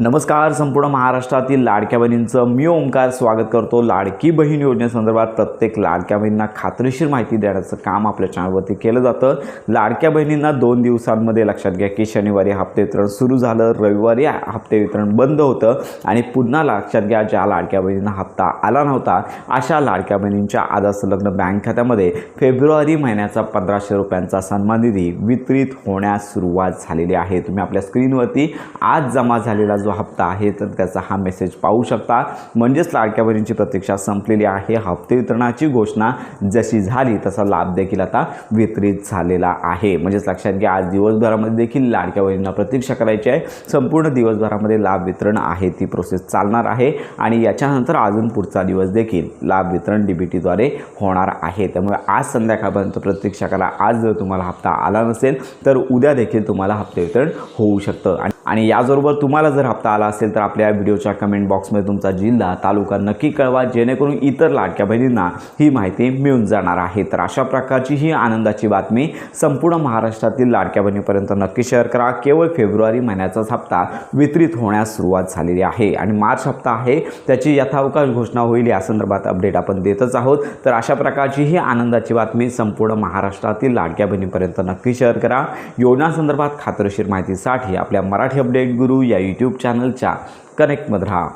नमस्कार. संपूर्ण महाराष्ट्रातील लाडक्या बहिणींचं मी ओंकार स्वागत करतो. लाडकी बहीण योजनेसंदर्भात प्रत्येक लाडक्या बहिणींना खात्रीशीर माहिती देण्याचं काम आपल्या चॅनलवरती केलं जातं. लाडक्या बहिणींना 2 दिवसांमध्ये लक्षात घ्या की शनिवारी हप्ते वितरण सुरू झालं, रविवारी हप्ते वितरण बंद होतं आणि पुन्हा लक्षात घ्या ज्या लाडक्या बहिणींना हप्ता आला नव्हता अशा लाडक्या बहिणींच्या आधार संलग्न बँक खात्यामध्ये फेब्रुवारी महिन्याचा 1500 रुपयांचा सन्मान निधी वितरित होण्यास सुरुवात झालेली आहे. तुम्ही आपल्या स्क्रीनवरती आज जमा झालेला जो हप्ता आहे तर त्याचा हा मेसेज पाहू शकता. म्हणजेच लाडक्या बहिणींची प्रतीक्षा संपलेली आहे. हप्ते वितरणाची घोषणा जशी झाली तसा लाभ देखील आता वितरित झालेला आहे. म्हणजेच लक्षात घ्या आज दिवसभरामध्ये देखील लाडक्या बहिणींना प्रतीक्षा करायची आहे. संपूर्ण दिवसभरामध्ये लाभ वितरण आहे ती प्रोसेस चालणार आहे आणि याच्यानंतर अजून पुढचा दिवस देखील लाभ वितरण DBTद्वारे होणार आहे. त्यामुळे आज संध्याकाळपर्यंत प्रतीक्षा करा. आज जर तुम्हाला हप्ता आला नसेल तर उद्या देखील तुम्हाला हप्ते वितरण होऊ शकतं. आणि याचबरोबर तुम्हाला जर हप्ता आला असेल तर आपल्या व्हिडिओच्या कमेंट बॉक्समध्ये तुमचा जिल्हा तालुका नक्की कळवा, जेणेकरून इतर लाडक्या बहिणींना ही माहिती मिळून जाणार आहे. तर अशा प्रकारची ही आनंदाची बातमी संपूर्ण महाराष्ट्रातील लाडक्या बहिणीपर्यंत नक्की शेअर करा. केवळ फेब्रुवारी महिन्याचाच हप्ता वितरित होण्यास सुरुवात झालेली आहे आणि मार्च हप्ता आहे त्याची यथावकाश घोषणा होईल या संदर्भात अपडेट आपण देतच आहोत. तर अशा प्रकारची ही आनंदाची बातमी संपूर्ण महाराष्ट्रातील लाडक्या बहिणीपर्यंत नक्की शेअर करा. योजनासंदर्भात खात्रीशीर माहितीसाठी आपल्या मराठी अपडेट गुरु या यूट्यूब चॅनलच्या कनेक्टमध्ये राहा.